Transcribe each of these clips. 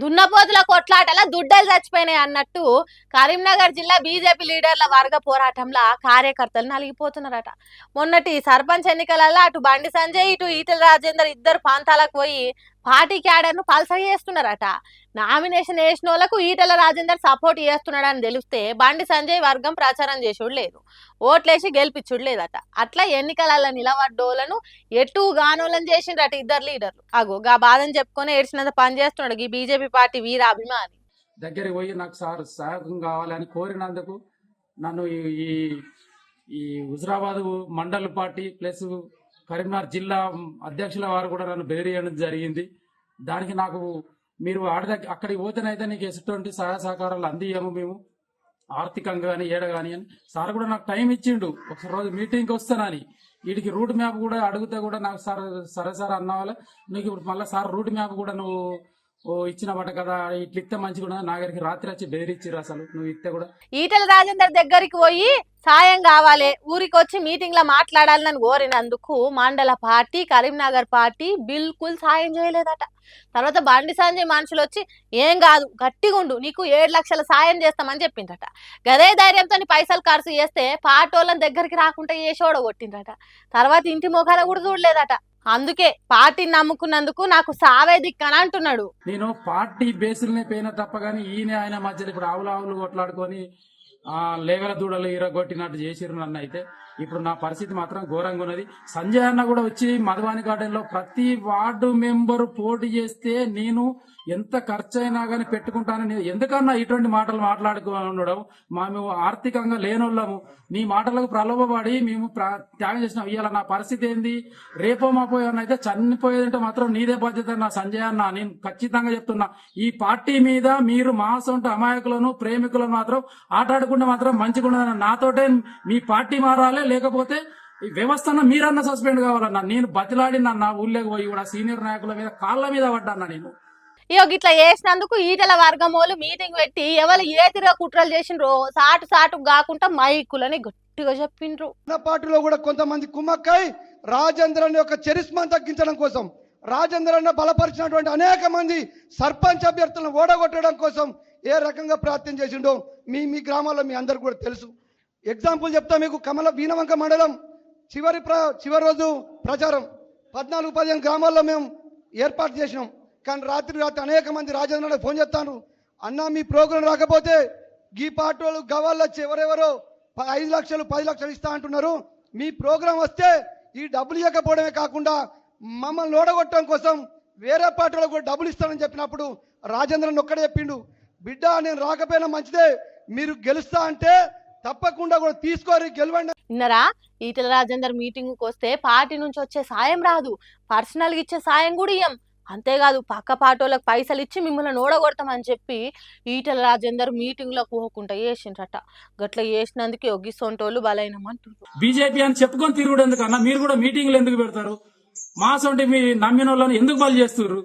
దున్నపోతుల కొట్లాటల దుడ్డలు చచ్చిపోయినాయి అన్నట్టు కరీంనగర్ జిల్లా బీజేపీ లీడర్ల వర్గ పోరాటంలో కార్యకర్తలు నలిగిపోతున్నారట. మొన్నటి సర్పంచ్ ఎన్నికలలో అటు బండి సంజయ్ ఇటు ఈటెల రాజేందర్ ఇద్దరు ప్రాంతాలకు పోయి పార్టీ క్యాడర్ను పల్సగా చేస్తున్నారట. నామినేషన్ వేసిన వాళ్ళకు ఈటెల రాజేందర్ సపోర్ట్ చేస్తున్నాడని తెలిస్తే బండి సంజయ్ వర్గం ప్రచారం చేసుడు లేదు, ఓట్లేసి గెలిపించుడు లేదట. అట్లా ఎన్నికలలో నిలబడ్డోళ్లను ఎటు గానోళ్ళని చేసిండ్రట ఇద్దరు లీడర్లు. అగో గా బాధని చెప్పుకొని ఏడ్చినంత పని చేస్తున్నాడు ఈ బీజేపీ పార్టీ వీర అభిమాని. దగ్గరికి పోయి నాకు సహాయకం కావాలని కోరినందుకు నన్ను ఈ ఈ హుజరాబాద్ మండల్ పార్టీ ప్లస్ కరీంనగర్ జిల్లా అధ్యక్షుల వారు కూడా నన్ను బెదిరియడం జరిగింది. దానికి నాకు మీరు అక్కడికి పోతేనైతే నీకు ఎటువంటి సహాయ సహకారాలు అందియము మేము ఆర్థికంగా కానీ ఏడ కానీ అని సార్ కూడా నాకు టైం ఇచ్చిండు. ఒక రోజు మీటింగ్కి వస్తానని వీడికి రూట్ మ్యాప్ కూడా అడిగితే కూడా నాకు సరే సార్ అన్న వాళ్ళ నీకు ఇప్పుడు మళ్ళీ సార్ రూట్ మ్యాప్ కూడా నువ్వు ఇచ్చినమాట కదా, ఇట్లా ఇస్తే మంచిగా నాగరికి రాత్రి వచ్చి బెదిరించారు. అసలు నువ్వు ఇస్తే కూడా ఈటెల రాజేందర్ దగ్గరికి పోయి సాయం కావాలి, ఊరికి వచ్చి మీటింగ్ లో మాట్లాడాలని కోరినందుకు మండల పార్టీ కరీంనగర్ పార్టీ బిల్కుల్ సాయం చేయలేదట. తర్వాత బండి సంజయ్ మనుషులు వచ్చి ఏం కాదు గట్టిగుండు, నీకు 7 లక్షల సాయం చేస్తామని చెప్పిందట. గదే ధైర్యంతో పైసలు ఖర్చు చేస్తే పాటోళ్ళని దగ్గరికి రాకుండా చేసోడ కొట్టిందట. తర్వాత ఇంటి ముఖాన కూడా చూడలేదట. అందుకే పార్టీని నమ్ముకున్నందుకు నాకు సావే దిక్కని అంటున్నాడు. నేను పార్టీ బేసులనే పోయిన తప్ప గానీ ఈయన ఆయన మధ్యలో ఇప్పుడు ఆవులు కొట్లాడుకొని లేగల దూడలు ఇరగొట్టినట్టు చేసిరు నన్ను. అయితే ఇప్పుడు నా పరిస్థితి మాత్రం ఘోరంగా ఉన్నది. సంజయ్ అన్న కూడా వచ్చి మధువాని గార్డెన్ లో ప్రతి వార్డు మెంబరు పోటీ చేస్తే నేను ఎంత ఖర్చు అయినా కానీ పెట్టుకుంటానని ఎందుకన్నా ఇటువంటి మాటలు మాట్లాడుకోవడం. మేము ఆర్థికంగా లేనోళ్ళము, నీ మాటలకు ప్రలోభపడి మేము త్యాగం చేసినాం. ఇవాళ నా పరిస్థితి ఏంది, రేపో మాపోయానైతే చనిపోయేదంటే మాత్రం నీదే బాధ్యత నా సంజయ్ అన్న. నేను ఖచ్చితంగా చెప్తున్నా, ఈ పార్టీ మీద మీరు మా సొంత అమాయకులను ప్రేమికులను మాత్రం ఆటాడుకుంటే మాత్రం మంచిగా నాతోటే మీ పార్టీ మారాలి, లేకపోతే ఈ వ్యవస్థను మీరన్నా సస్పెండ్ కావాలన్నా. నేను బతిలాడి నా ఊళ్ళోకి పోయి కూడా సీనియర్ నాయకుల మీద కాళ్ళ మీద పడ్డాన్నా నేను. ఇట్లా చేసినందుకు ఈటెల వర్గమోలు మీటింగ్ పెట్టి ఎవరు ఏ తిరగ కుట్రలు చేసిండ్రో సాటు కాకుండా మైకులని గట్టిగా చెప్పిండ్రు. పార్టీలో కూడా కొంతమంది కుమ్మక్కై రాజేంద్రన్ యొక్క చరిస్మాను తగ్గించడం కోసం, రాజేంద్రన్ బలపరిచినటువంటి అనేక మంది సర్పంచ్ అభ్యర్థులను ఓడగొట్టడం కోసం ఏ రకంగా ప్రయత్నం చేసిండో మీ గ్రామాల్లో మీ అందరు కూడా తెలుసు. ఎగ్జాంపుల్ చెప్తా మీకు. వీణవంక మండలం చివరి రోజు ప్రచారం 14-15 గ్రామాల్లో మేము ఏర్పాటు చేసినాం. కానీ రాత్రి అనేక మంది రాజేంద్ర ఫోన్ చేస్తాను, అన్న మీ ప్రోగ్రాం రాకపోతే ఈ పార్టీ వాళ్ళు గవాళ్ళు వచ్చి ఎవరెవరో 5 లక్షలు 10 లక్షలు ఇస్తా అంటున్నారు, మీ ప్రోగ్రాం వస్తే ఈ డబ్బులు ఇవ్వకపోవడమే కాకుండా మమ్మల్ని ఓడగొట్టడం కోసం వేరే పార్టీ వాళ్ళకు కూడా డబ్బులు ఇస్తానని చెప్పినప్పుడు రాజేంద్రన్ ఒక్కడే చెప్పిండు, బిడ్డ నేను రాకపోయినా మంచిదే, మీరు గెలుస్తా అంటే తప్పకుండా కూడా తీసుకొని గెలవండి. విన్నరా, ఈటెల రాజేందర్ మీటింగ్ కు వస్తే పార్టీ నుంచి వచ్చే సాయం రాదు, పర్సనల్ గా ఇచ్చే సాయం కూడా ఇయ్యం. అంతేకాదు పక్క పాటోళ్ళకి పైసలు ఇచ్చి మిమ్మల్ని ఓడగొడతామని చెప్పి ఈటెల రాజేందర్ మీటింగ్ లో పోకుండా చేసిండ్రట. గట్ల చేసినందుకే ఒగ్గిసొంటోళ్ళు బలైనమంటారు. బీజేపీ అని చెప్పుకొని తిరుగుడు ఎందుకన్నా? మీరు కూడా మీటింగ్లు ఎందుకు పెడతారు? మా సొంటి మీ నమ్మిన వాళ్ళని ఎందుకు బలి చేస్తున్నారు?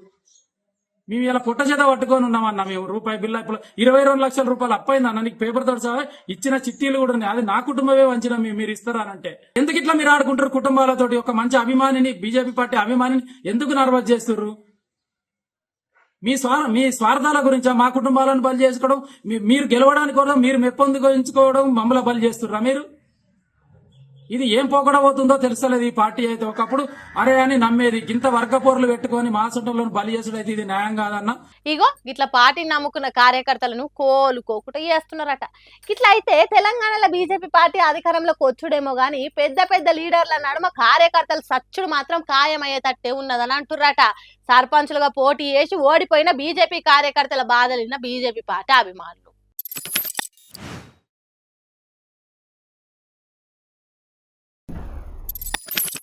మేము ఇలా పుట్ట చేత పట్టుకొని ఉన్నామన్నా. మేము రూపాయి బిల్ల 22 లక్షల రూపాయలు అప్పైందన్న, నీకు పేపర్ తోటి సహా ఇచ్చిన చిట్టీలు కూడా ఉన్నాయి. అది నా కుటుంబమే వంచిన మీరు ఇస్తారనంటే ఎందుకు ఇట్లా మీరు ఆడుకుంటారు? కుటుంబాలతోటి ఒక మంచి అభిమానిని, బీజేపీ పార్టీ అభిమానిని ఎందుకు నర్వస్ చేస్తున్నారు? మీ స్వార్థాల గురించా మా కుటుంబాలను బలి చేసుకోవడం? మీరు గెలవడానికి కూడా మీరు మెప్పొందుకోవడం మమ్మల్ని బలి చేస్తున్నారా మీరు? ఇది ఏం పోకడబోతుందో తెలుస్తలేదు. ఈ పార్టీ అయితే ఒకప్పుడు అరే అని నమ్మేది, ఇంత వర్గపోర్లు పెట్టుకొని మా సొంటలను బలి చేసుడు అయితే ఇది న్యాయం కాదన్న. ఇగో ఇట్లా పార్టీని నమ్ముకున్న కార్యకర్తలను కోలుకోకుండా చేస్తున్నారట. ఇట్లా అయితే తెలంగాణలో బీజేపీ పార్టీ అధికారంలోకి వచ్చుడేమో గాని పెద్ద పెద్ద లీడర్ల నడుమ కార్యకర్తలు సచ్చుడు మాత్రం ఖాయమయ్యేటట్టే ఉన్నదని అంటుర్రట. సర్పంచులుగా పోటీ చేసి ఓడిపోయిన బీజేపీ కార్యకర్తల బాధలిన్న బీజేపీ పార్టీ అభిమానులు.